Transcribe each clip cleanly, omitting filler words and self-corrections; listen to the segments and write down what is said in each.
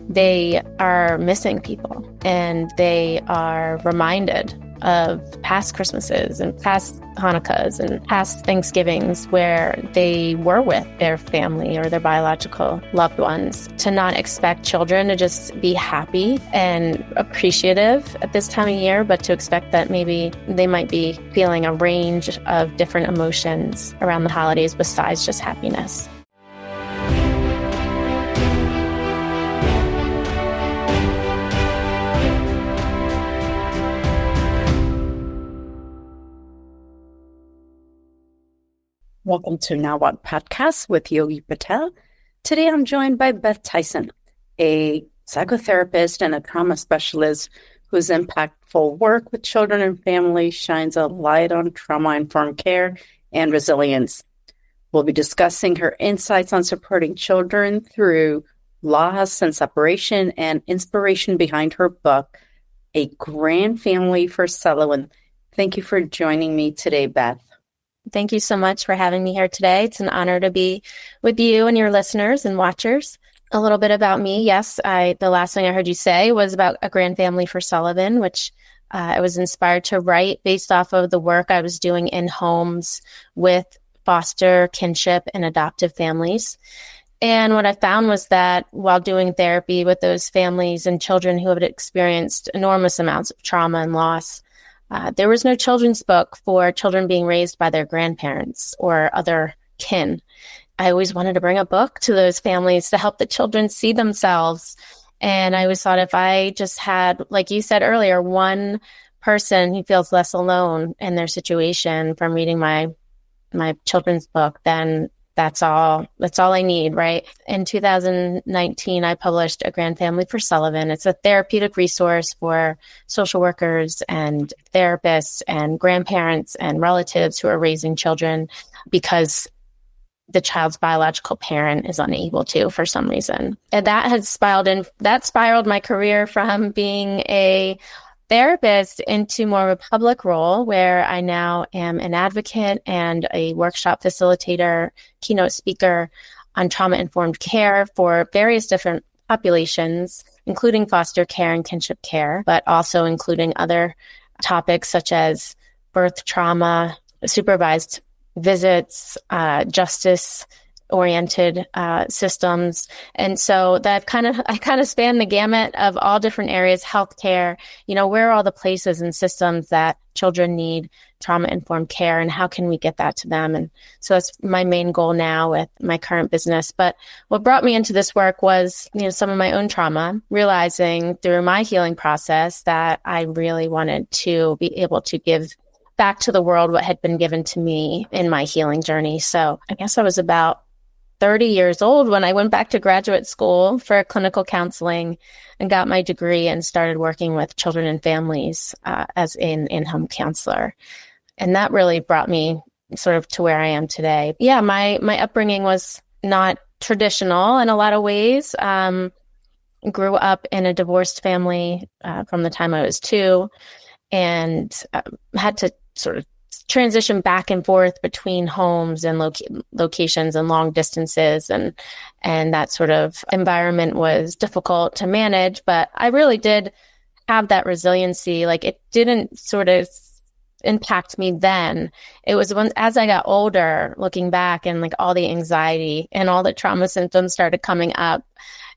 they are missing people, and they are reminded of past Christmases and past Hanukkahs and past Thanksgivings where they were with their family or their biological loved ones. To not expect children to just be happy and appreciative at this time of year, but to expect that maybe they might be feeling a range of different emotions around the holidays besides just happiness. Welcome to Now What podcast with Yogi Patel. Today I'm joined by Beth Tyson, a psychotherapist and a trauma specialist whose impactful work with children and families shines a light on trauma-informed care and resilience. We'll be discussing her insights on supporting children through loss and separation and inspiration behind her book, A Grand Family for Sullivan. Thank you for joining me today, Beth. Thank you so much for having me here today. It's an honor to be with you and your listeners and watchers. A little bit about me. Yes, the last thing I heard you say was about A Grand Family for Sullivan, which I was inspired to write based off of the work I was doing in homes with foster, kinship, and adoptive families. And what I found was that while doing therapy with those families and children who had experienced enormous amounts of trauma and loss, there was no children's book for children being raised by their grandparents or other kin. I always wanted to bring a book to those families to help the children see themselves. And I always thought if I just had, like you said earlier, one person who feels less alone in their situation from reading my children's book, then that's all I need, right? In 2019, I published A Grand Family for Sullivan. It's a therapeutic resource for social workers and therapists and grandparents and relatives who are raising children because the child's biological parent is unable to for some reason. And that spiraled my career from being a therapist into more of a public role where I now am an advocate and a workshop facilitator, keynote speaker on trauma-informed care for various different populations, including foster care and kinship care, but also including other topics such as birth trauma, supervised visits, justice-oriented systems. And so that I kind of span the gamut of all different areas, healthcare, where are all the places and systems that children need trauma-informed care and how can we get that to them? And so that's my main goal now with my current business. But what brought me into this work was, some of my own trauma, realizing through my healing process that I really wanted to be able to give back to the world what had been given to me in my healing journey. So I guess I was about 30 years old when I went back to graduate school for clinical counseling and got my degree and started working with children and families as an in-home counselor. And that really brought me sort of to where I am today. Yeah, my upbringing was not traditional in a lot of ways. Grew up in a divorced family from the time I was 2 and had to sort of transition back and forth between homes and locations and long distances. And that sort of environment was difficult to manage, but I really did have that resiliency. Like it didn't sort of impact me then. It was as I got older, looking back and like all the anxiety and all the trauma symptoms started coming up,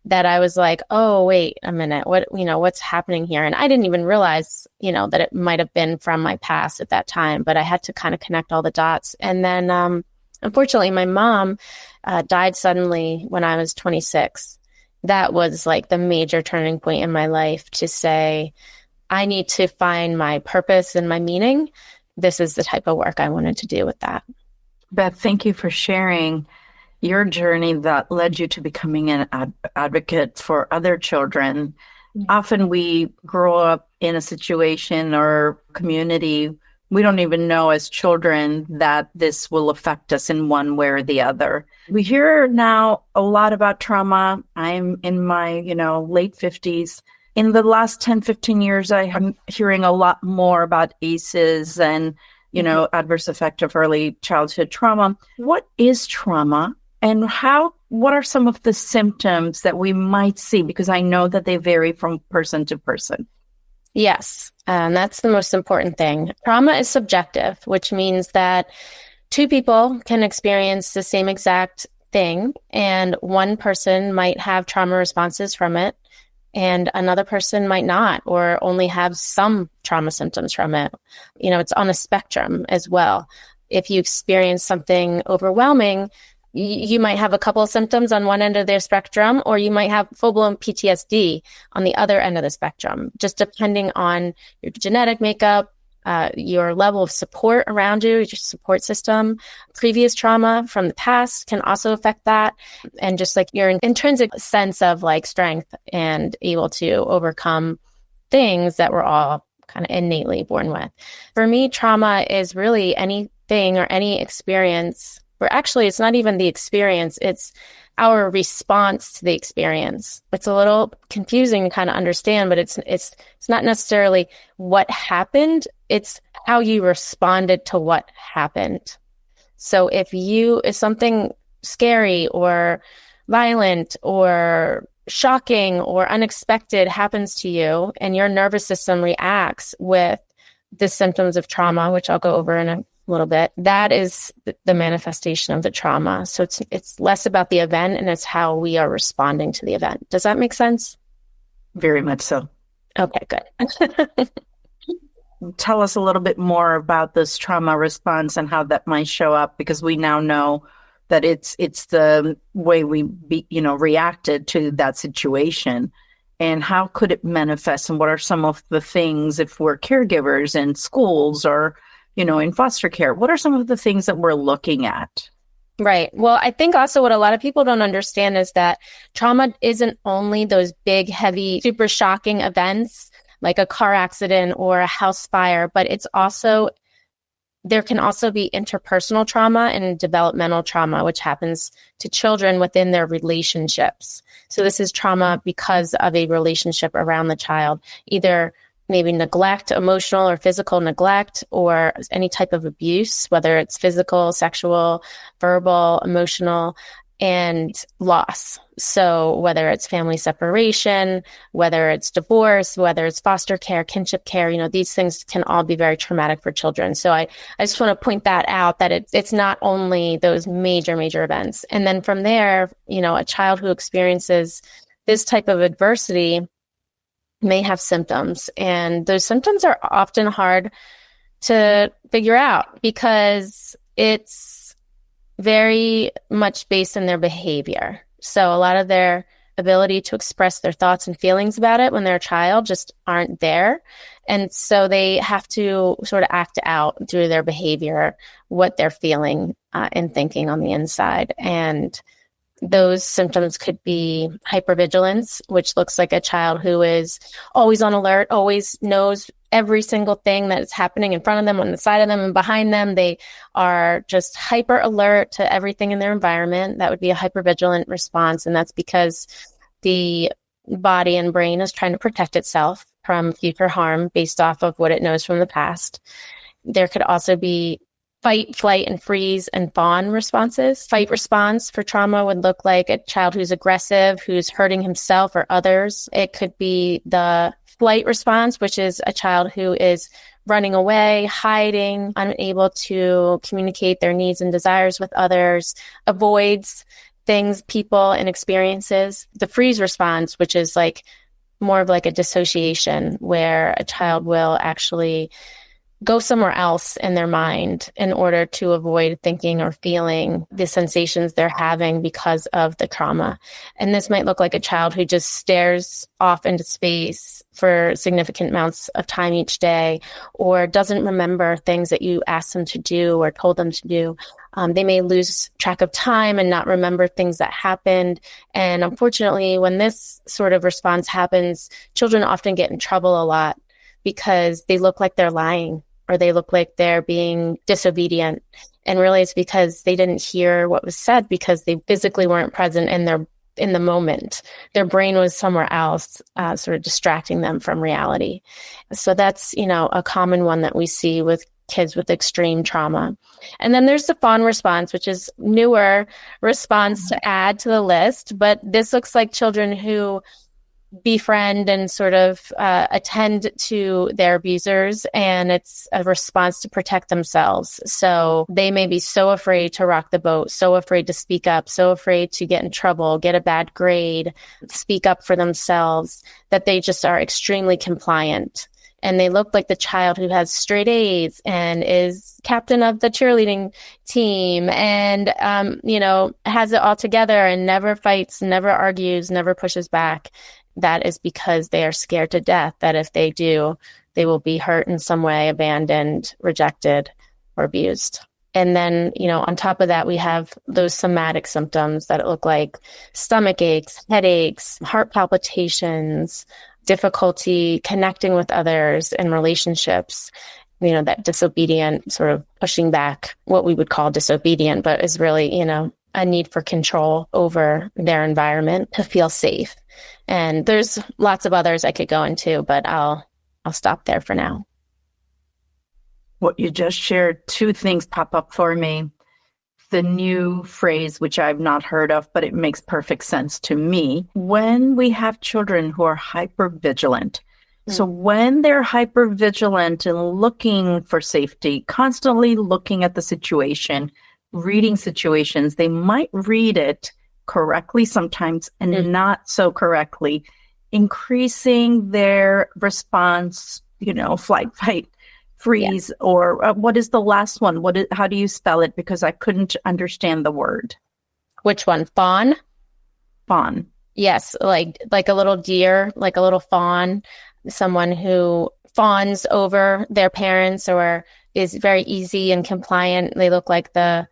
that I was like, oh, wait a minute, what's happening here? And I didn't even realize, that it might have been from my past at that time, but I had to kind of connect all the dots. And then, unfortunately, my mom died suddenly when I was 26. That was like the major turning point in my life to say, I need to find my purpose and my meaning. This is the type of work I wanted to do with that. Beth, thank you for sharing your journey that led you to becoming an advocate for other children. Mm-hmm. Often we grow up in a situation or community, we don't even know as children that this will affect us in one way or the other. We hear now a lot about trauma. I'm in my, late 50s. In the last 10, 15 years, I'm hearing a lot more about ACEs and, adverse effect of early childhood trauma. What is trauma? And how what are some of the symptoms that we might see? Because I know that they vary from person to person. Yes, and that's the most important thing. Trauma is subjective, which means that two people can experience the same exact thing, and one person might have trauma responses from it, and another person might not, or only have some trauma symptoms from it. It's on a spectrum as well. If you experience something overwhelming, you might have a couple of symptoms on one end of their spectrum, or you might have full-blown PTSD on the other end of the spectrum, just depending on your genetic makeup, your level of support around you, your support system. Previous trauma from the past can also affect that. And just like your intrinsic sense of like strength and able to overcome things that we're all kind of innately born with. For me, trauma is really anything or any experience, or actually it's not even the experience, it's our response to the experience. It's a little confusing to kind of understand, but it's not necessarily what happened, it's how you responded to what happened. So if something scary or violent or shocking or unexpected happens to you and your nervous system reacts with the symptoms of trauma, which I'll go over in a little bit, that is the manifestation of the trauma. So it's less about the event and it's how we are responding to the event. Does that make sense? Very much so. Okay, good. Tell us a little bit more about this trauma response and how that might show up, because we now know that it's the way we reacted to that situation. And how could it manifest? And what are some of the things, if we're caregivers in schools or in foster care, what are some of the things that we're looking at? Right. Well, I think also what a lot of people don't understand is that trauma isn't only those big, heavy, super shocking events like a car accident or a house fire, but there can also be interpersonal trauma and developmental trauma, which happens to children within their relationships. So this is trauma because of a relationship around the child, either maybe neglect, emotional or physical neglect, or any type of abuse, whether it's physical, sexual, verbal, emotional, and loss. So whether it's family separation, whether it's divorce, whether it's foster care, kinship care, these things can all be very traumatic for children. So I just want to point that out, that it's not only those major, major events. And then from there, a child who experiences this type of adversity may have symptoms, and those symptoms are often hard to figure out because it's very much based in their behavior. So a lot of their ability to express their thoughts and feelings about it when they're a child just aren't there. And so they have to sort of act out through their behavior what they're feeling and thinking on the inside. And those symptoms could be hypervigilance, which looks like a child who is always on alert, always knows every single thing that is happening in front of them, on the side of them, and behind them. They are just hyper alert to everything in their environment. That would be a hypervigilant response. And that's because the body and brain is trying to protect itself from future harm based off of what it knows from the past. There could also be fight, flight, and freeze and fawn responses. Fight response for trauma would look like a child who's aggressive, who's hurting himself or others. It could be the flight response, which is a child who is running away, hiding, unable to communicate their needs and desires with others, avoids things, people, and experiences. The freeze response, which is like more of like a dissociation, where a child will actually go somewhere else in their mind in order to avoid thinking or feeling the sensations they're having because of the trauma. And this might look like a child who just stares off into space for significant amounts of time each day, or doesn't remember things that you asked them to do or told them to do. They may lose track of time and not remember things that happened. And unfortunately, when this sort of response happens, children often get in trouble a lot because they look like they're lying, or they look like they're being disobedient. And really it's because they didn't hear what was said because they physically weren't present in the moment. Their brain was somewhere else, sort of distracting them from reality. So that's, a common one that we see with kids with extreme trauma. And then there's the fawn response, which is newer response to add to the list. But this looks like children who befriend and sort of attend to their abusers, and it's a response to protect themselves. So they may be so afraid to rock the boat, so afraid to speak up, so afraid to get in trouble, get a bad grade, speak up for themselves, that they just are extremely compliant. And they look like the child who has straight A's and is captain of the cheerleading team and, has it all together and never fights, never argues, never pushes back. That is because they are scared to death that if they do, they will be hurt in some way, abandoned, rejected, or abused. And then, on top of that, we have those somatic symptoms that look like stomach aches, headaches, heart palpitations, difficulty connecting with others in relationships, that disobedient sort of pushing back, what we would call disobedient, but is really, a need for control over their environment to feel safe. And there's lots of others I could go into, but I'll stop there for now. What you just shared, two things pop up for me. The new phrase, which I've not heard of, but it makes perfect sense to me. When we have children who are hypervigilant, so when they're hypervigilant and looking for safety, constantly looking at the situation, reading situations, they might read it correctly sometimes and not so correctly, increasing their response, flight, fight, freeze, or what is the last one? How do you spell it? Because I couldn't understand the word. Which one? Fawn? Fawn. Yes, like a little deer, like a little fawn, someone who fawns over their parents or is very easy and compliant. They look like the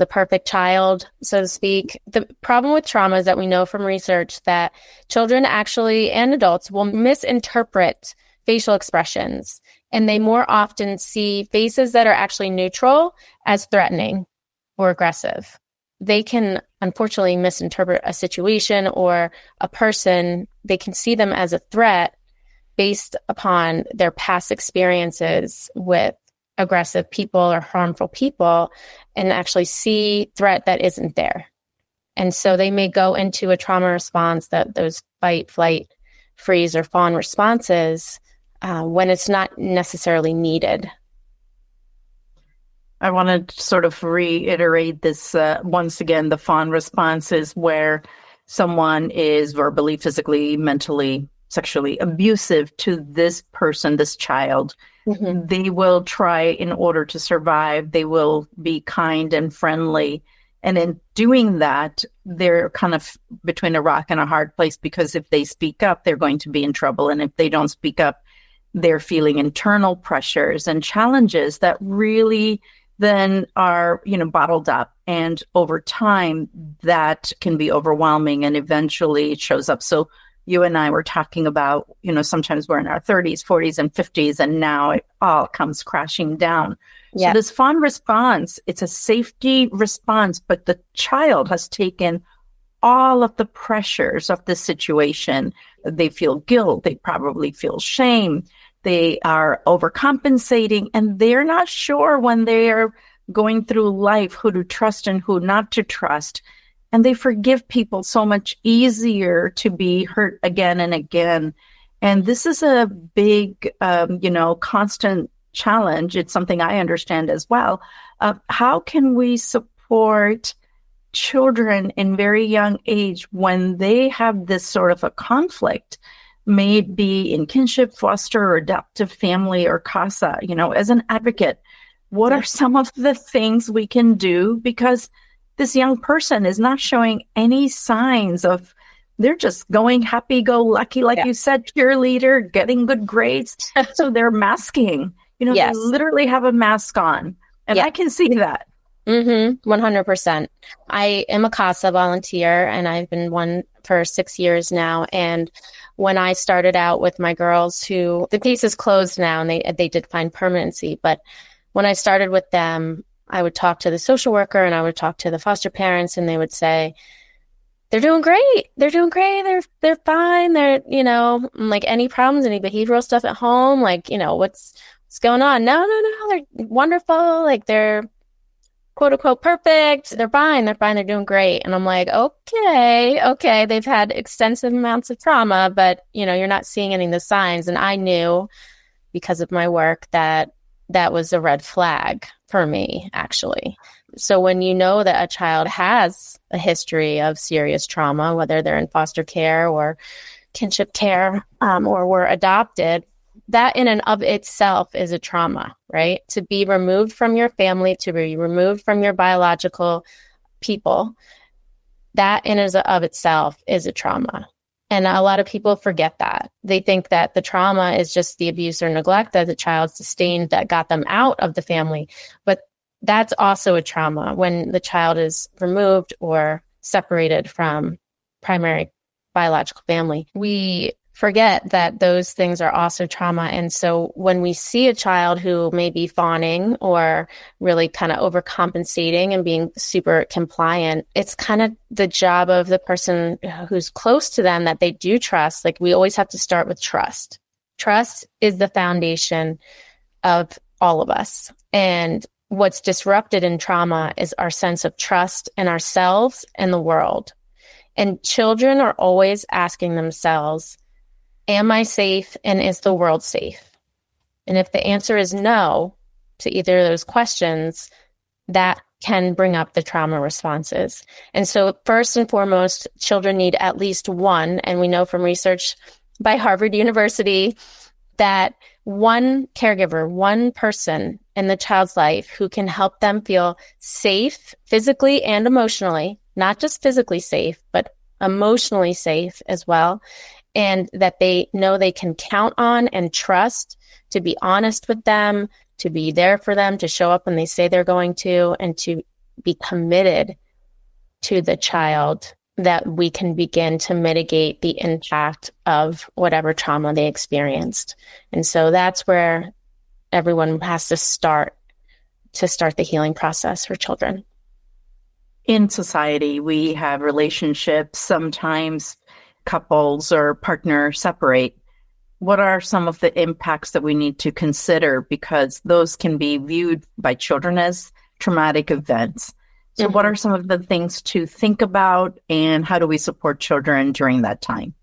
perfect child, so to speak. The problem with trauma is that we know from research that children actually and adults will misinterpret facial expressions, and they more often see faces that are actually neutral as threatening or aggressive. They can unfortunately misinterpret a situation or a person. They can see them as a threat based upon their past experiences with aggressive people or harmful people, and actually see threat that isn't there. And so they may go into a trauma response, that those fight, flight, freeze, or fawn responses, when it's not necessarily needed. I want to sort of reiterate this once again. The fawn response is where someone is verbally, physically, mentally, sexually abusive to this person, this child. Mm-hmm. They will try, in order to survive, they will be kind and friendly. And in doing that, they're kind of between a rock and a hard place, because if they speak up, they're going to be in trouble. And if they don't speak up, they're feeling internal pressures and challenges that really then are, bottled up. And over time, that can be overwhelming, and eventually it shows up. So you and I were talking about, sometimes we're in our 30s, 40s, and 50s, and now it all comes crashing down. Yeah. So this fawn response, it's a safety response, but the child has taken all of the pressures of the situation. They feel guilt. They probably feel shame. They are overcompensating, and they're not sure when they are going through life who to trust and who not to trust. And they forgive people so much easier to be hurt again and again. And this is a big, constant challenge. It's something I understand as well. How can we support children in very young age when they have this sort of a conflict, may it be in kinship, foster, or adoptive family, or CASA, as an advocate? What are some of the things we can do? Because this young person is not showing any signs of, they're just going happy-go-lucky, like you said, cheerleader, getting good grades. So they're masking. They literally have a mask on. And I can see that. 100%. I am a CASA volunteer, and I've been one for 6 years now. And when I started out with my girls, who the case is closed now, and they did find permanency, but when I started with them, I would talk to the social worker and I would talk to the foster parents, and they would say, they're doing great. They're doing great. They're fine. They're, like, any problems, any behavioral stuff at home, like, what's what's going on? No, they're wonderful. Like they're quote unquote perfect. They're fine. They're doing great. And I'm like, okay. They've had extensive amounts of trauma, but you're not seeing any of the signs. And I knew because of my work that was a red flag for me, actually. So when you know that a child has a history of serious trauma, whether they're in foster care or kinship care, or were adopted, that in and of itself is a trauma, right? To be removed from your family, to be removed from your biological people, that in and of itself is a trauma. And a lot of people forget that. They think that the trauma is just the abuse or neglect that the child sustained that got them out of the family. But that's also a trauma when the child is removed or separated from primary biological family. We forget that those things are also trauma. And so when we see a child who may be fawning or really kind of overcompensating and being super compliant, it's kind of the job of the person who's close to them that they do trust. Like we always have to start with trust. Trust is the foundation of all of us. And what's disrupted in trauma is our sense of trust in ourselves and the world. And children are always asking themselves, am I safe and is the world safe? And if the answer is no to either of those questions, that can bring up the trauma responses. And so first and foremost, children need at least one, and we know from research by Harvard University that one caregiver, one person in the child's life who can help them feel safe physically and emotionally, not just physically safe, but emotionally safe as well. And that they know they can count on and trust to be honest with them, to be there for them, to show up when they say they're going to, and to be committed to the child, that we can begin to mitigate the impact of whatever trauma they experienced. And so that's where everyone has to start the healing process for children. In society, we have relationships, sometimes couples or partners separate. What are some of the impacts that we need to consider? Because those can be viewed by children as traumatic events. So what are some of the things to think about, and how do we support children during that time?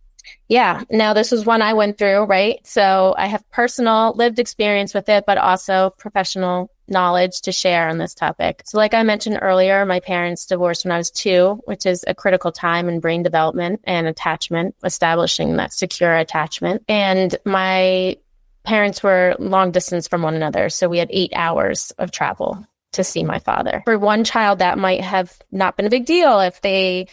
Yeah. Now, this is one I went through, right? So I have personal lived experience with it, but also professional knowledge to share on this topic. So like I mentioned earlier, my parents divorced when I was 2, which is a critical time in brain development and attachment, establishing that secure attachment. And my parents were long distance from one another. So we had 8 hours of travel to see my father. For one child, that might have not been a big deal if they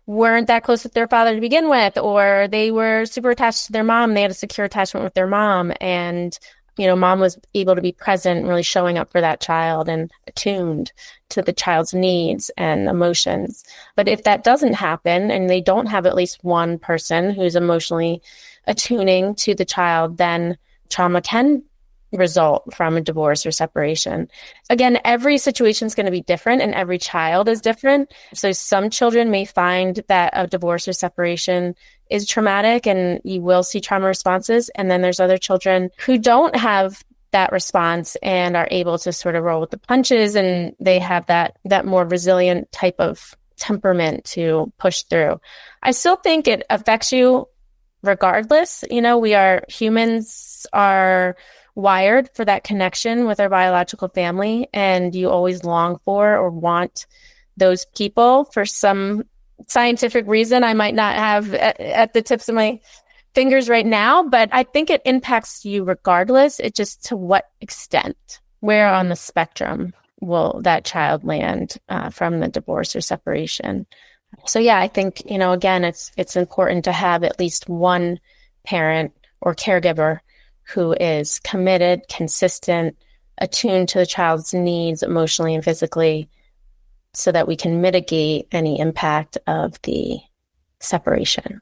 weren't that close with their father to begin with, or they were super attached to their mom. They had a secure attachment with their mom, and mom was able to be present, really showing up for that child and attuned to the child's needs and emotions. But if that doesn't happen and they don't have at least one person who's emotionally attuning to the child, then trauma can result from a divorce or separation. Again, every situation is going to be different and every child is different. So some children may find that a divorce or separation is traumatic and you will see trauma responses. And then there's other children who don't have that response and are able to sort of roll with the punches, and they have that more resilient type of temperament to push through. I still think it affects you regardless. Humans are wired for that connection with our biological family, and you always long for or want those people for some scientific reason I might not have at the tips of my fingers right now, but I think it impacts you regardless. It's just to what extent, where on the spectrum will that child land from the divorce or separation. So yeah, I think, again, it's important to have at least one parent or caregiver who is committed, consistent, attuned to the child's needs emotionally and physically, so that we can mitigate any impact of the separation.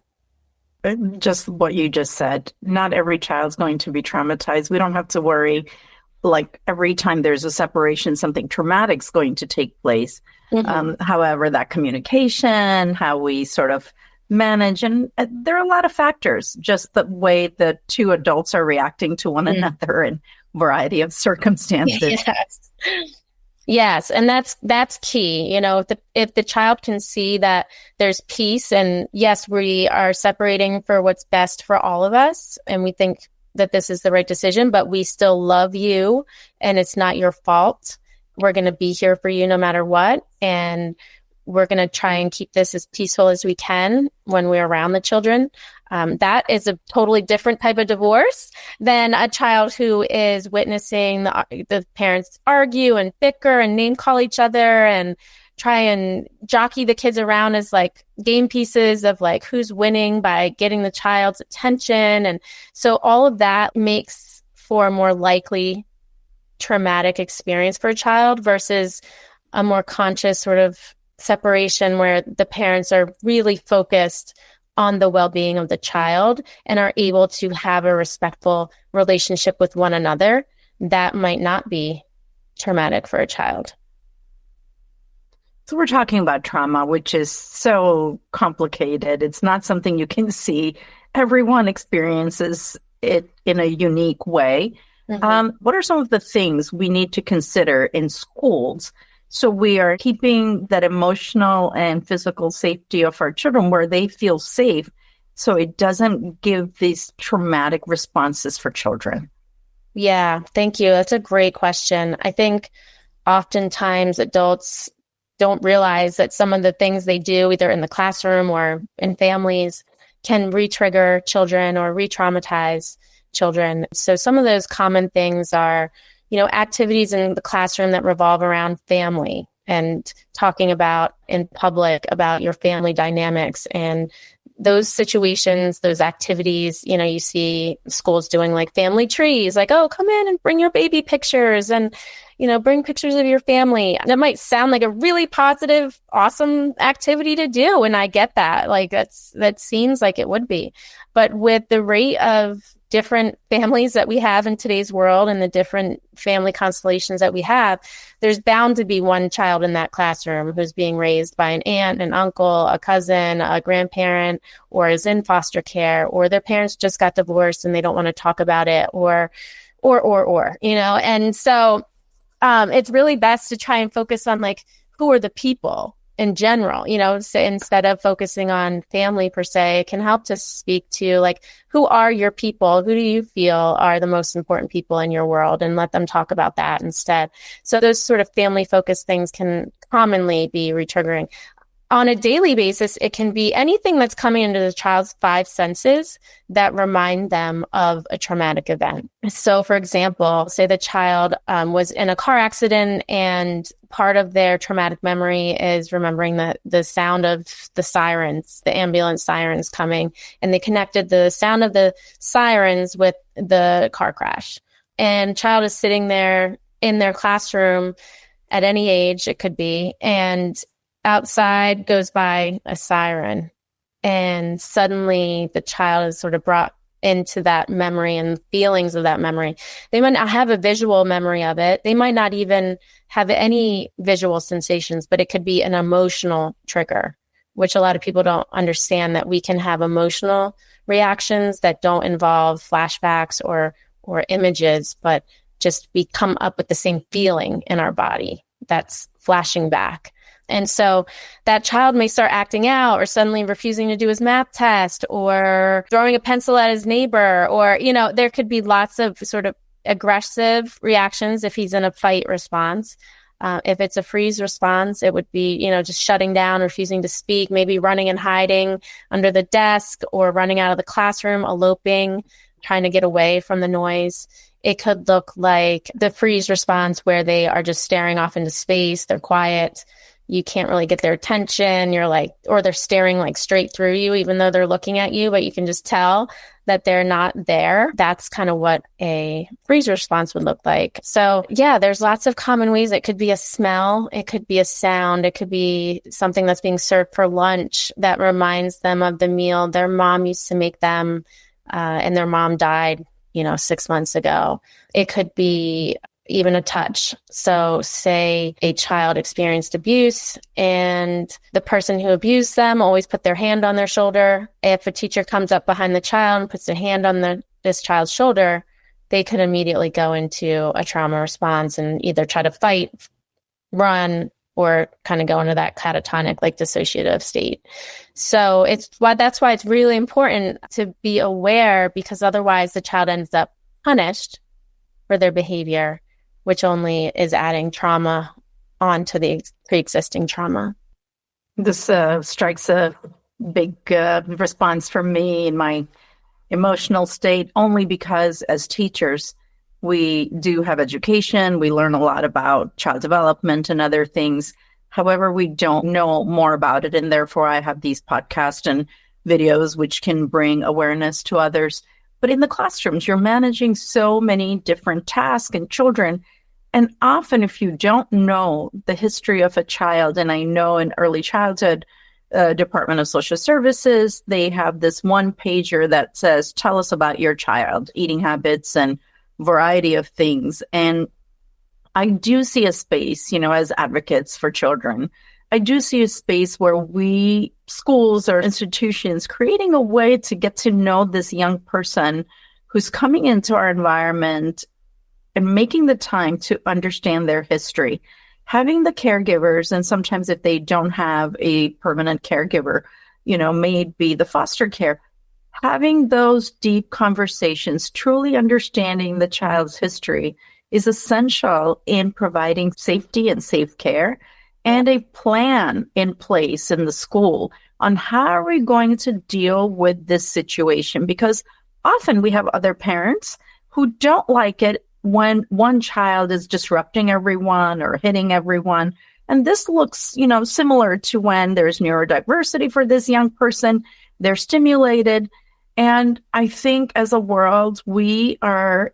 Just what you just said, not every child's going to be traumatized. We don't have to worry, like every time there's a separation, something traumatic is going to take place. However, that communication, how we sort of manage. And there are a lot of factors, just the way the two adults are reacting to one another in a variety of circumstances. Yes. Yes, and that's key. If the child can see that there's peace, and yes, we are separating for what's best for all of us, and we think that this is the right decision, but we still love you and it's not your fault. We're going to be here for you no matter what, and we're going to try and keep this as peaceful as we can when we're around the children. That is a totally different type of divorce than a child who is witnessing the parents argue and bicker and name call each other and try and jockey the kids around as like game pieces of like who's winning by getting the child's attention. And so all of that makes for a more likely traumatic experience for a child versus a more conscious sort of separation where the parents are really focused on the well-being of the child and are able to have a respectful relationship with one another. That might not be traumatic for a child. So we're talking about trauma, which is so complicated. It's not something you can see. Everyone experiences it in a unique way. Mm-hmm. What are some of the things we need to consider in schools so we are keeping that emotional and physical safety of our children where they feel safe so it doesn't give these traumatic responses for children? Yeah, thank you. That's a great question. I think oftentimes adults don't realize that some of the things they do either in the classroom or in families can re-trigger children or re-traumatize children. So some of those common things are, activities in the classroom that revolve around family and talking about in public about your family dynamics and those situations, those activities. You see schools doing like family trees, like, oh, come in and bring your baby pictures and, bring pictures of your family. That might sound like a really positive, awesome activity to do. And I get that. Like that seems like it would be. But with the rate of different families that we have in today's world and the different family constellations that we have, there's bound to be one child in that classroom who's being raised by an aunt, an uncle, a cousin, a grandparent, or is in foster care, or their parents just got divorced and they don't want to talk about it, or, and so it's really best to try and focus on like, who are the people in general, so instead of focusing on family per se, it can help to speak to like, who are your people? Who do you feel are the most important people in your world? And let them talk about that instead. So those sort of family focused things can commonly be retriggering. On a daily basis, it can be anything that's coming into the child's five senses that remind them of a traumatic event. So, for example, say the child was in a car accident and part of their traumatic memory is remembering the sound of the sirens, the ambulance sirens coming, and they connected the sound of the sirens with the car crash. And child is sitting there in their classroom at any age, it could be, and outside goes by a siren, and suddenly the child is sort of brought into that memory and feelings of that memory. They might not have a visual memory of it. They might not even have any visual sensations, but it could be an emotional trigger, which a lot of people don't understand, that we can have emotional reactions that don't involve flashbacks or images, but just we come up with the same feeling in our body that's flashing back. And so that child may start acting out or suddenly refusing to do his math test or throwing a pencil at his neighbor, or, there could be lots of sort of aggressive reactions if he's in a fight response. If it's a freeze response, it would be, just shutting down, refusing to speak, maybe running and hiding under the desk or running out of the classroom, eloping, trying to get away from the noise. It could look like the freeze response where they are just staring off into space. They're quiet. You can't really get their attention. You're like, or they're staring like straight through you, even though they're looking at you, but you can just tell that they're not there. That's kind of what a freeze response would look like. So yeah, there's lots of common ways. It could be a smell. It could be a sound. It could be something that's being served for lunch that reminds them of the meal their mom used to make them, and their mom died, 6 months ago. It could be even a touch. So say a child experienced abuse and the person who abused them always put their hand on their shoulder. If a teacher comes up behind the child and puts their hand on this child's shoulder, they could immediately go into a trauma response and either try to fight, run, or kind of go into that catatonic, like dissociative state. So that's why it's really important to be aware, because otherwise the child ends up punished for their behavior, which only is adding trauma onto the pre-existing trauma. This strikes a big response for me in my emotional state, only because as teachers, we do have education. We learn a lot about child development and other things. However, we don't know more about it. And therefore, I have these podcasts and videos which can bring awareness to others. But in the classrooms, you're managing so many different tasks and children. And often, if you don't know the history of a child, and I know in early childhood, Department of Social Services, they have this one pager that says, tell us about your child, eating habits and variety of things. And I do see a space, as advocates for children, I do see a space where we, schools or institutions, creating a way to get to know this young person who's coming into our environment and making the time to understand their history. Having the caregivers, and sometimes if they don't have a permanent caregiver, may be the foster care, having those deep conversations, truly understanding the child's history is essential in providing safety and safe care and a plan in place in the school on how are we going to deal with this situation. Because often we have other parents who don't like it when one child is disrupting everyone or hitting everyone. And this looks, similar to when there's neurodiversity for this young person. They're stimulated. And I think as a world, we are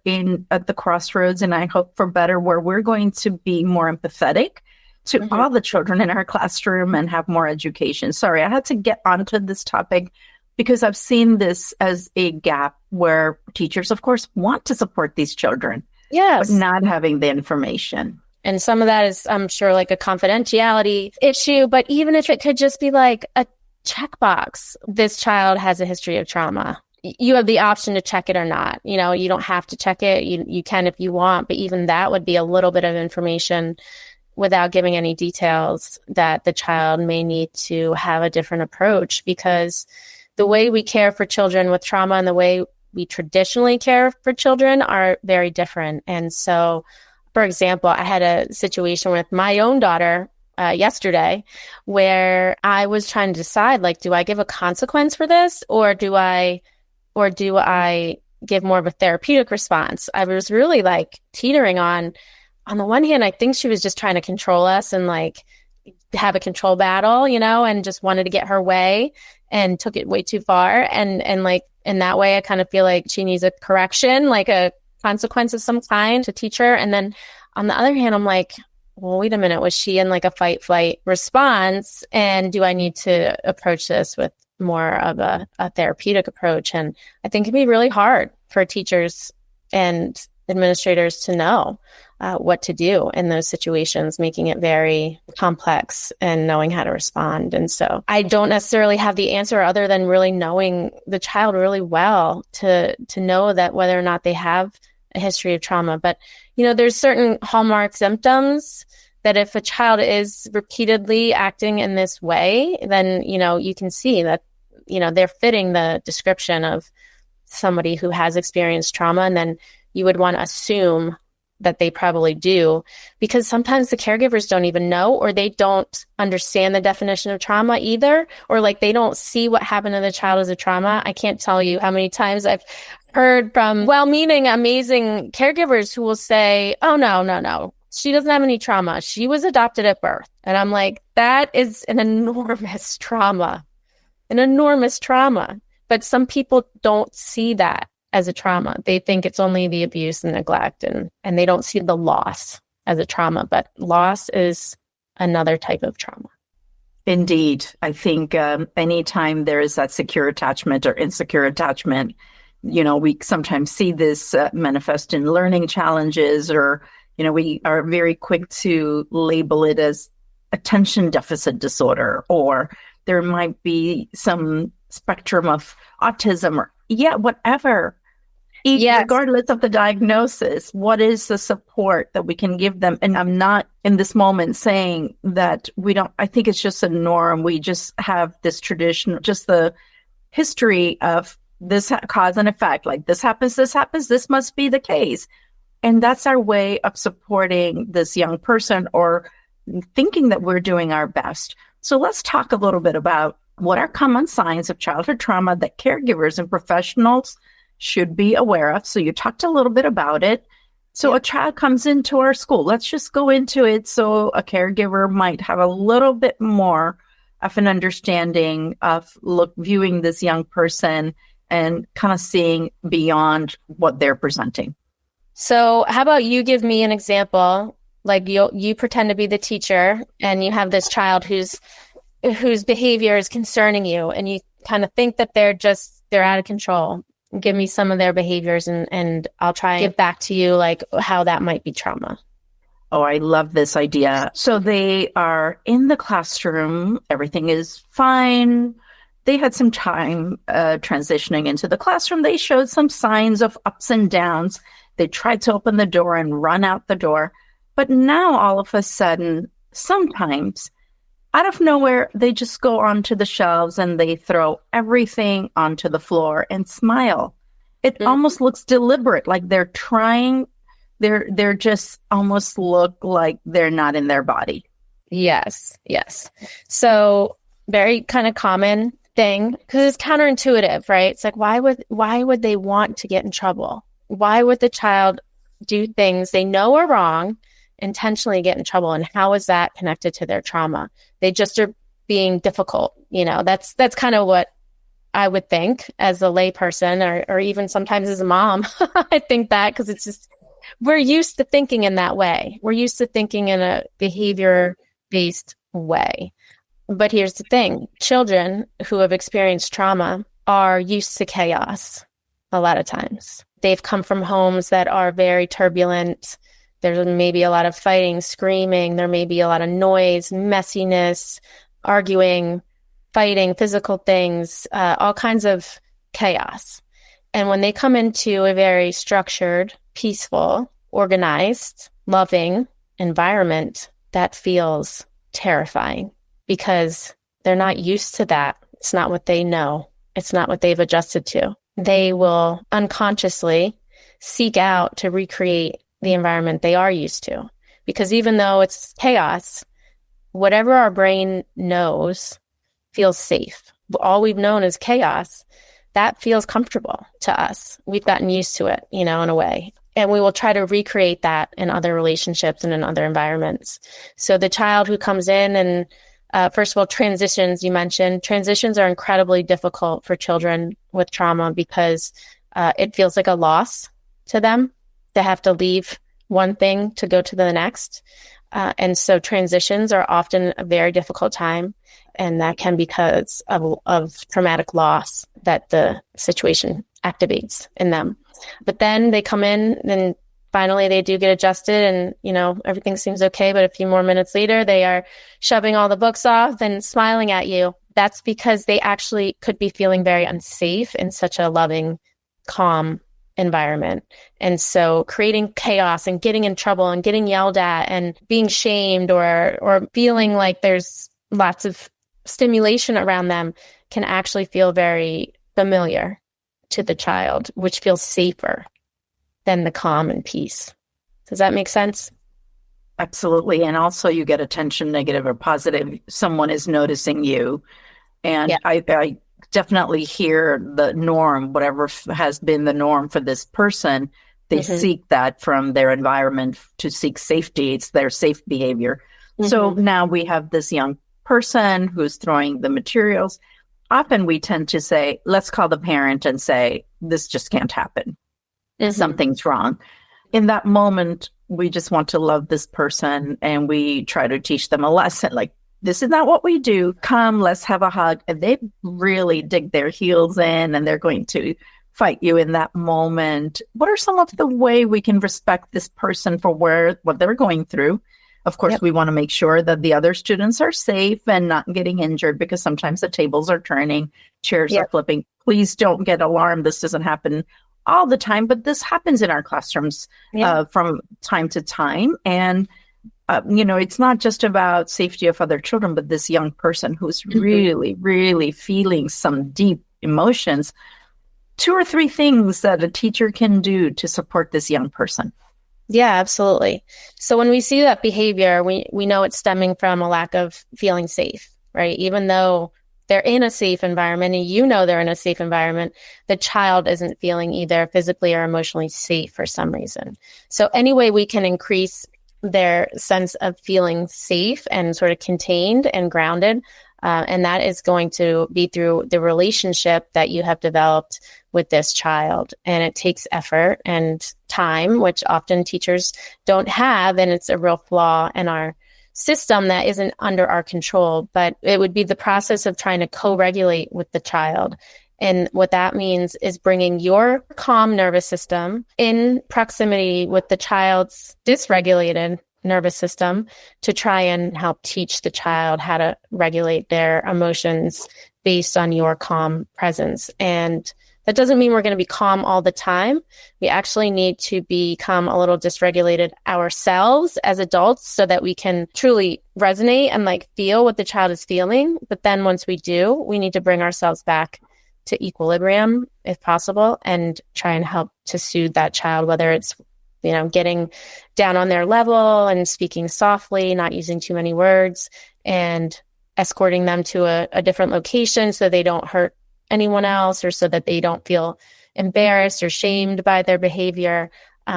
at the crossroads, and I hope for better, where we're going to be more empathetic to all the children in our classroom and have more education. Sorry, I had to get onto this topic because I've seen this as a gap where teachers, of course, want to support these children, yes, but not having the information. And some of that is, I'm sure, like a confidentiality issue, but even if it could just be like a checkbox, this child has a history of trauma. You have the option to check it or not. You don't have to check it. You can if you want, but even that would be a little bit of information without giving any details that the child may need to have a different approach, because the way we care for children with trauma and the way we traditionally care for children are very different. And so, for example, I had a situation with my own daughter yesterday where I was trying to decide, like, do I give a consequence for this or do I give more of a therapeutic response? I was really like teetering on the one hand, I think she was just trying to control us and like have a control battle, and just wanted to get her way and took it way too far. And like in that way, I kind of feel like she needs a correction, like a consequence of some kind to teach her. And then on the other hand, I'm like, well, wait a minute, was she in like a fight flight response? And do I need to approach this with more of a therapeutic approach? And I think it can be really hard for teachers and administrators to know what to do in those situations, making it very complex and knowing how to respond. And so I don't necessarily have the answer other than really knowing the child really well to know that whether or not they have a history of trauma. But, there's certain hallmark symptoms that if a child is repeatedly acting in this way, then, you can see that, they're fitting the description of somebody who has experienced trauma. And then you would want to assume that they probably do, because sometimes the caregivers don't even know, or they don't understand the definition of trauma either, or like they don't see what happened to the child as a trauma. I can't tell you how many times I've heard from well-meaning, amazing caregivers who will say, oh, no, she doesn't have any trauma. She was adopted at birth. And I'm like, that is an enormous trauma. But some people don't see that as a trauma. They think it's only the abuse and neglect, and they don't see the loss as a trauma. But loss is another type of trauma. Indeed. I think anytime there is that secure attachment or insecure attachment, we sometimes see this manifest in learning challenges or, We are very quick to label it as attention deficit disorder, or there might be some spectrum of autism, or whatever. Yes. Regardless of the diagnosis, what is the support that we can give them? And I'm not in this moment saying that we don't, I think it's just a norm. We just have this tradition, just the history of this cause and effect. Like this happens, this must be the case. And that's our way of supporting this young person or thinking that we're doing our best. So let's talk a little bit about what are common signs of childhood trauma that caregivers and professionals should be aware of. So you talked a little bit about it. So a child comes into our school. Let's just go into it so a caregiver might have a little bit more of an understanding of viewing this young person and kind of seeing beyond what they're presenting. So how about you give me an example? Like you pretend to be the teacher and you have this child whose behavior is concerning you, and you kind of think that they're out of control. Give me some of their behaviors and I'll try and get back to you like how that might be trauma. Oh, I love this idea. So they are in the classroom. Everything is fine. They had some time transitioning into the classroom. They showed some signs of ups and downs. They tried to open the door and run out the door. But now all of a sudden, sometimes out of nowhere, they just go onto the shelves and they throw everything onto the floor and smile. It almost looks deliberate, like they're trying. They're just almost look like they're not in their body. Yes. So very kind of common thing, because it's counterintuitive, right? It's like, why would they want to get in trouble? Why would the child do things they know are wrong, intentionally get in trouble? And how is that connected to their trauma? They just are being difficult. That's kind of what I would think as a layperson, or even sometimes as a mom. I think that because it's just, we're used to thinking in that way. We're used to thinking in a behavior-based way. But here's the thing. Children who have experienced trauma are used to chaos a lot of times. They've come from homes that are very turbulent. There's maybe a lot of fighting, screaming. There may be a lot of noise, messiness, arguing, fighting, physical things, all kinds of chaos. And when they come into a very structured, peaceful, organized, loving environment, that feels terrifying because they're not used to that. It's not what they know. It's not what they've adjusted to. They will unconsciously seek out to recreate the environment they are used to. Because even though it's chaos, whatever our brain knows feels safe. All we've known is chaos. That feels comfortable to us. We've gotten used to it, in a way. And we will try to recreate that in other relationships and in other environments. So the child who comes in and first of all, transitions, you mentioned. Transitions are incredibly difficult for children with trauma because it feels like a loss to them. They have to leave one thing to go to the next. And so transitions are often a very difficult time. And that can be because of traumatic loss that the situation activates in them. But then they come in and finally they do get adjusted and, everything seems okay. But a few more minutes later, they are shoving all the books off and smiling at you. That's because they actually could be feeling very unsafe in such a loving, calm environment. And so creating chaos and getting in trouble and getting yelled at and being shamed or feeling like there's lots of stimulation around them can actually feel very familiar to the child, which feels safer than the calm and peace. Does that make sense? Absolutely. And also you get attention, negative or positive. Someone is noticing you. And yeah. I definitely hear the norm, whatever has been the norm for this person. They seek that from their environment to seek safety. It's their safe behavior. So now we have this young person who's throwing the materials. Often we tend to say, let's call the parent and say, this just can't happen. Something's wrong. In that moment, we just want to love this person and we try to teach them a lesson. Like, this is not what we do. Come, let's have a hug. And they really dig their heels in and they're going to fight you in that moment. What are some of the way we can respect this person for what they're going through? Of course, Yep. we want to make sure that the other students are safe and not getting injured, because sometimes the tables are turning, chairs are Yep. flipping. Please don't get alarmed. This doesn't happen all the time, but this happens in our classrooms Yeah. from time to time. And, it's not just about safety of other children, but this young person who's really, really feeling some deep emotions. 2 or 3 things that a teacher can do to support this young person. Yeah, absolutely. So when we see that behavior, we know it's stemming from a lack of feeling safe, right? Even though they're in a safe environment and they're in a safe environment, the child isn't feeling either physically or emotionally safe for some reason. So any way we can increase their sense of feeling safe and sort of contained and grounded, and that is going to be through the relationship that you have developed with this child. And it takes effort and time, which often teachers don't have. And it's a real flaw in our system that isn't under our control. But it would be the process of trying to co-regulate with the child. And what that means is bringing your calm nervous system in proximity with the child's dysregulated nervous system to try and help teach the child how to regulate their emotions based on your calm presence. And that doesn't mean we're going to be calm all the time. We actually need to become a little dysregulated ourselves as adults so that we can truly resonate and feel what the child is feeling. But then once we do, we need to bring ourselves back to equilibrium if possible and try and help to soothe that child, whether it's getting down on their level and speaking softly, not using too many words, and escorting them to a different location so they don't hurt anyone else or so that they don't feel embarrassed or shamed by their behavior.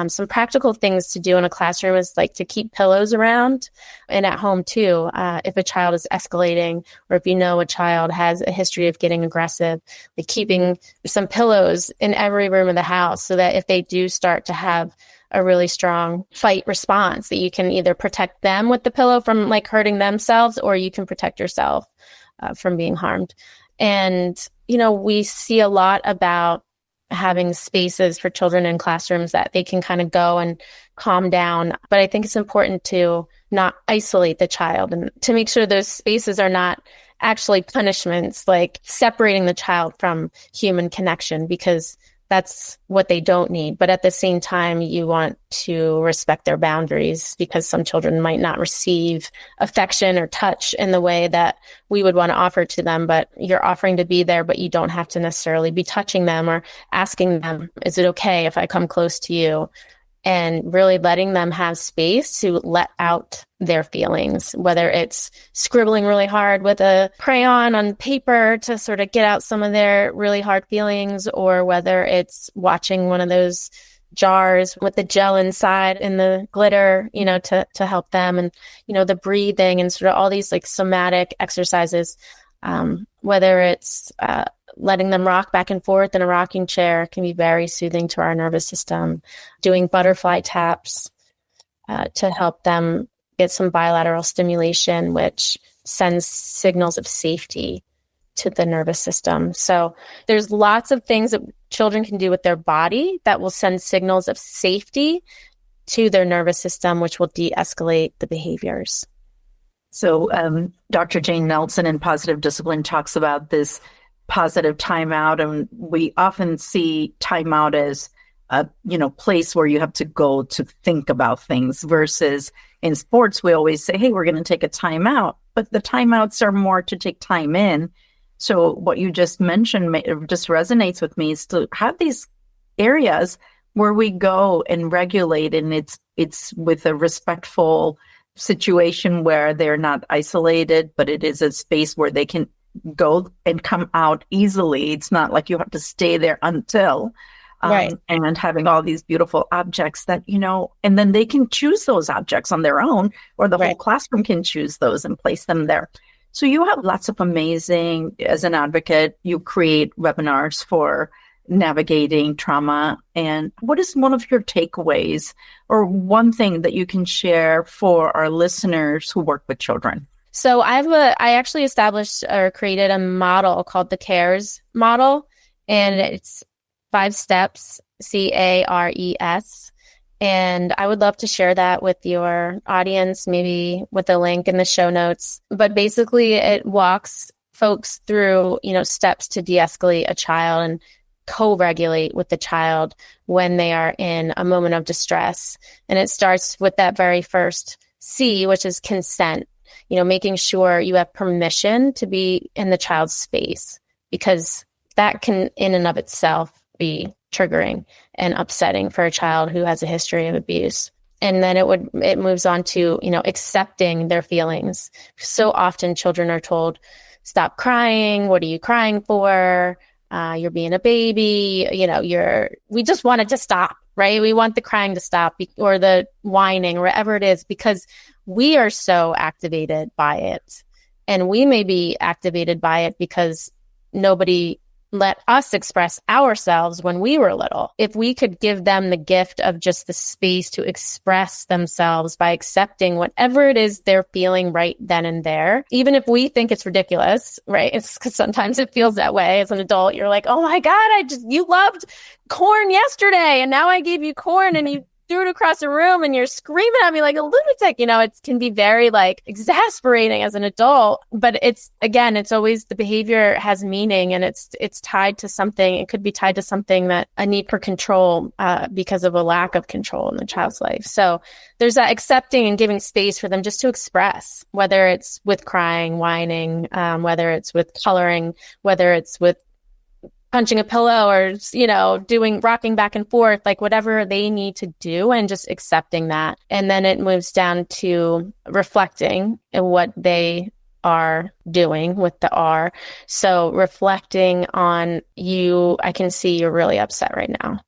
Some practical things to do in a classroom is to keep pillows around, and at home too. If a child is escalating, or if a child has a history of getting aggressive, keeping some pillows in every room of the house so that if they do start to have a really strong fight response, that you can either protect them with the pillow from hurting themselves, or you can protect yourself from being harmed. And, we see a lot about having spaces for children in classrooms that they can kind of go and calm down. But I think it's important to not isolate the child and to make sure those spaces are not actually punishments, separating the child from human connection, because that's what they don't need. But at the same time, you want to respect their boundaries, because some children might not receive affection or touch in the way that we would want to offer to them. But you're offering to be there, but you don't have to necessarily be touching them or asking them, is it okay if I come close to you? And really letting them have space to let out their feelings, whether it's scribbling really hard with a crayon on paper to sort of get out some of their really hard feelings, or whether it's watching one of those jars with the gel inside and the glitter, to help them, and, the breathing and sort of all these somatic exercises, whether it's letting them rock back and forth in a rocking chair can be very soothing to our nervous system. Doing butterfly taps to help them get some bilateral stimulation, which sends signals of safety to the nervous system. So there's lots of things that children can do with their body that will send signals of safety to their nervous system, which will de-escalate the behaviors. So Dr. Jane Nelson in Positive Discipline talks about this positive timeout, and we often see timeout as a place where you have to go to think about things, versus in sports we always say, hey, we're going to take a timeout, but the timeouts are more to take time in. So what you just mentioned just resonates with me, is to have these areas where we go and regulate, and it's with a respectful situation where they're not isolated, but it is a space where they can go and come out easily. It's not like you have to stay there until, Right. And having all these beautiful objects that, and then they can choose those objects on their own, or the whole classroom can choose those and place them there. So you have lots of amazing, as an advocate, you create webinars for navigating trauma. And what is one of your takeaways, or one thing that you can share for our listeners who work with children? So I actually established or created a model called the CARES model, and it's 5 steps, CARES. And I would love to share that with your audience, maybe with a link in the show notes. But basically, it walks folks through, steps to de-escalate a child and co-regulate with the child when they are in a moment of distress. And it starts with that very first C, which is consent, making sure you have permission to be in the child's space, because that can in and of itself be triggering and upsetting for a child who has a history of abuse. And then it moves on to, accepting their feelings. So often children are told, stop crying. What are you crying for? You're being a baby. We just want it to stop, right? We want the crying to stop or the whining or whatever it is, because we are so activated by it. And we may be activated by it because nobody let us express ourselves when we were little. If we could give them the gift of just the space to express themselves by accepting whatever it is they're feeling right then and there, even if we think it's ridiculous, right? It's because sometimes it feels that way as an adult. You're like, oh my God, you loved corn yesterday and now I gave you corn and you threw it across the room and you're screaming at me like a lunatic. It can be very exasperating as an adult, but it's always the behavior has meaning, and it's tied to something. It could be tied to something that a need for control because of a lack of control in the child's life. So there's that accepting and giving space for them just to express, whether it's with crying, whining, whether it's with coloring, whether it's with punching a pillow or, rocking back and forth, whatever they need to do, and just accepting that. And then it moves down to reflecting in what they are doing with the R. So reflecting on I can see you're really upset right now,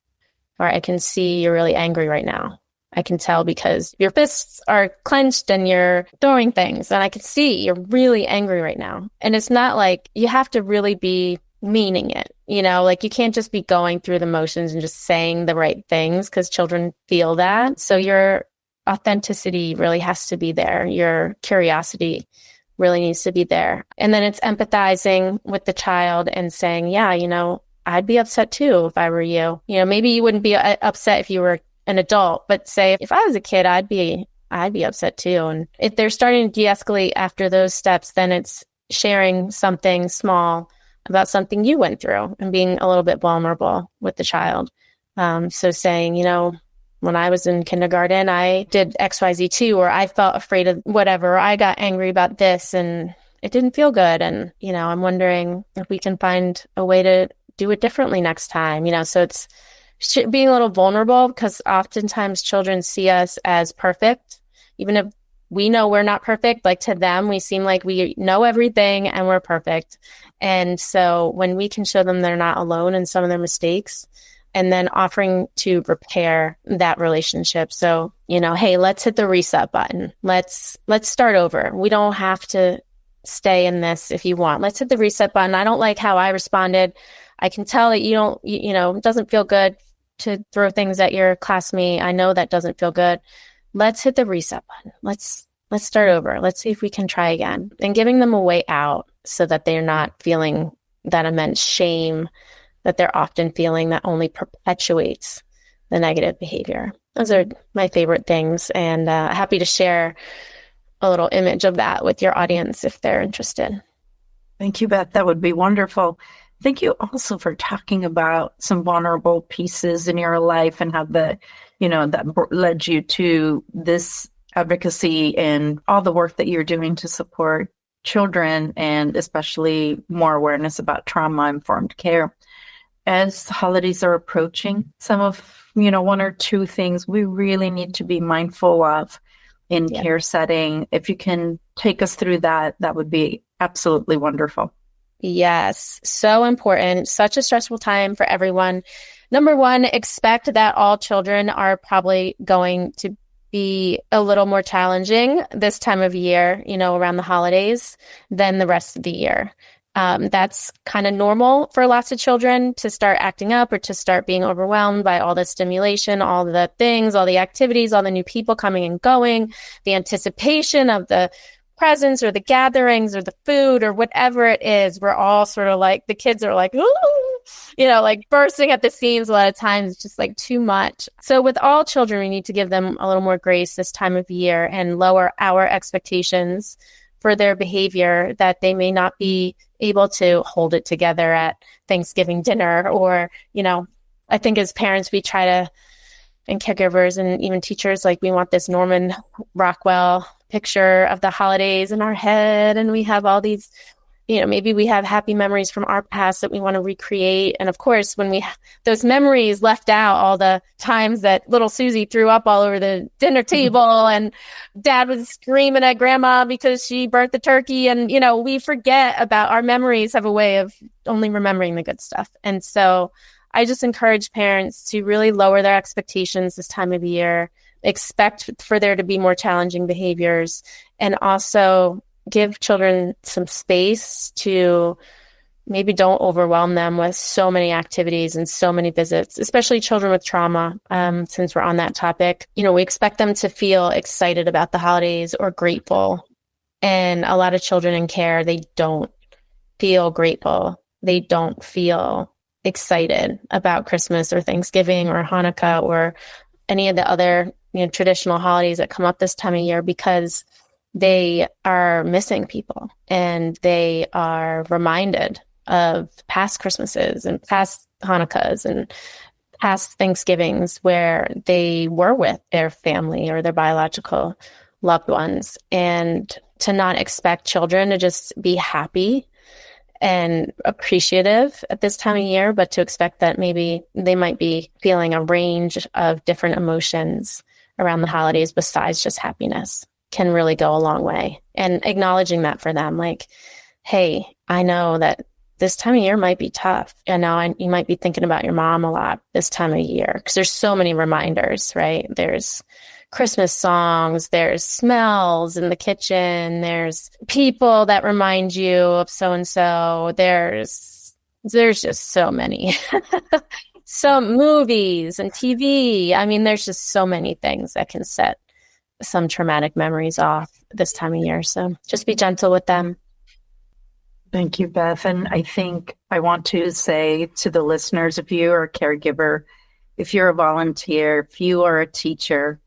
or I can see you're really angry right now. I can tell because your fists are clenched and you're throwing things, and I can see you're really angry right now. And it's not like you have to really be meaning it, you can't just be going through the motions and just saying the right things, because children feel that. So your authenticity really has to be there. Your curiosity really needs to be there. And then it's empathizing with the child and saying, yeah, I'd be upset too if I were you. Maybe you wouldn't be upset if you were an adult, but say if I was a kid, I'd be upset too. And if they're starting to de-escalate after those steps, then it's sharing something small about something you went through and being a little bit vulnerable with the child. So saying, when I was in kindergarten, I did XYZ too, or I felt afraid of whatever, or I got angry about this and it didn't feel good. And, I'm wondering if we can find a way to do it differently next time, so it's being a little vulnerable, because oftentimes children see us as perfect, even if we know we're not perfect. To them, we seem like we know everything and we're perfect. And so when we can show them they're not alone in some of their mistakes, and then offering to repair that relationship. So, hey, let's hit the reset button. Let's start over. We don't have to stay in this if you want. Let's hit the reset button. I don't like how I responded. I can tell that it doesn't feel good to throw things at your classmate. I know that doesn't feel good. Let's hit the reset button. Let's start over. Let's see if we can try again. And giving them a way out so that they're not feeling that immense shame that they're often feeling that only perpetuates the negative behavior. Those are my favorite things. And happy to share a little image of that with your audience if they're interested. Thank you, Beth. That would be wonderful. Thank you also for talking about some vulnerable pieces in your life and how that led you to this advocacy and all the work that you're doing to support children, and especially more awareness about trauma-informed care. As holidays are approaching, some of, one or two things we really need to be mindful of in care setting. If you can take us through that, that would be absolutely wonderful. Yes, so important. Such a stressful time for everyone. Number one, expect that all children are probably going to be a little more challenging this time of year, around the holidays than the rest of the year. That's kind of normal for lots of children to start acting up or to start being overwhelmed by all the stimulation, all the things, all the activities, all the new people coming and going, the anticipation of the presents or the gatherings or the food or whatever it is, we're all sort of like, the kids are like, ooh, like bursting at the seams a lot of times. It's just like too much. So with all children, we need to give them a little more grace this time of year and lower our expectations for their behavior, that they may not be able to hold it together at Thanksgiving dinner. Or, I think as parents, we try to, and caregivers and even teachers, like we want this Norman Rockwell picture of the holidays in our head. And we have all these, maybe we have happy memories from our past that we want to recreate. And of course, when those memories left out all the times that little Susie threw up all over the dinner table and dad was screaming at grandma because she burnt the turkey. And, we forget about, our memories have a way of only remembering the good stuff. And so I just encourage parents to really lower their expectations this time of year, expect for there to be more challenging behaviors, and also give children some space to maybe don't overwhelm them with so many activities and so many visits, especially children with trauma. Since we're on that topic, we expect them to feel excited about the holidays or grateful. And a lot of children in care, they don't feel grateful. They don't feel excited about Christmas or Thanksgiving or Hanukkah or any of the other traditional holidays that come up this time of year, because they are missing people and they are reminded of past Christmases and past Hanukkahs and past Thanksgivings where they were with their family or their biological loved ones. And to not expect children to just be happy and appreciative at this time of year, but to expect that maybe they might be feeling a range of different emotions around the holidays besides just happiness can really go a long way. And acknowledging that for them, like, hey, I know that this time of year might be tough. You might be thinking about your mom a lot this time of year, because there's so many reminders, right? There's Christmas songs, there's smells in the kitchen, there's people that remind you of so-and-so, there's just so many. Some movies and TV. I mean, there's just so many things that can set some traumatic memories off this time of year. So just be gentle with them. Thank you, Beth. And I think I want to say to the listeners, if you are a caregiver, if you're a volunteer, if you are a teacher,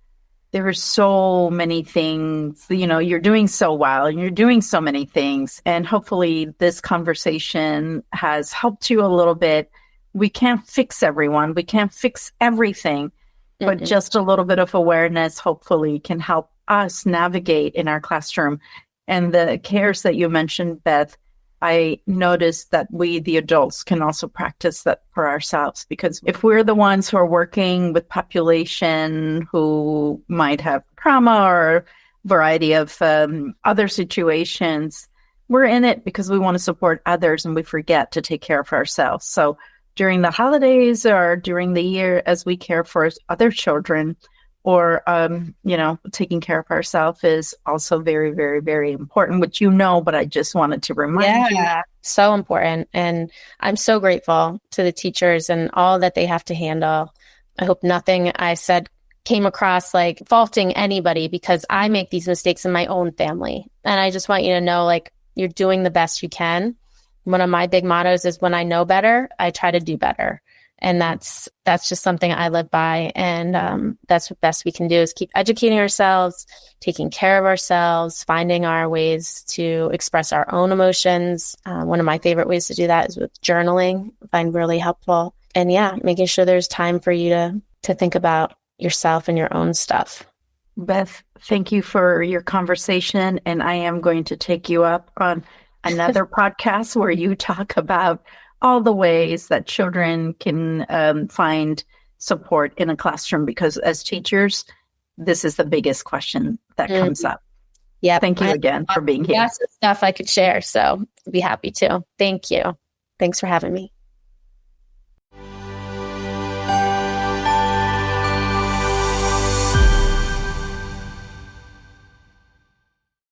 there are so many things, you're doing so well and you're doing so many things. And hopefully this conversation has helped you a little bit. We can't fix everyone. We can't fix everything, but just a little bit of awareness hopefully can help us navigate in our classroom. And the cares that you mentioned, Beth, I noticed that we, the adults, can also practice that for ourselves, because if we're the ones who are working with population who might have trauma or a variety of other situations, we're in it because we want to support others and we forget to take care of ourselves. So during the holidays or during the year, as we care for other children, or, taking care of ourselves is also very, very, very important, which but I just wanted to remind you. Yeah, so important. And I'm so grateful to the teachers and all that they have to handle. I hope nothing I said came across like faulting anybody, because I make these mistakes in my own family. And I just want you to know, like, you're doing the best you can. One of my big mottos is, when I know better, I try to do better. And that's just something I live by. And that's what best we can do, is keep educating ourselves, taking care of ourselves, finding our ways to express our own emotions. One of my favorite ways to do that is with journaling. I find really helpful. And making sure there's time for you to think about yourself and your own stuff. Beth, thank you for your conversation. And I am going to take you up on another podcast where you talk about all the ways that children can find support in a classroom, because as teachers, this is the biggest question that comes up. Yeah. Thank you again for being here. Lots of stuff I could share, so I'd be happy to. Thank you. Thanks for having me.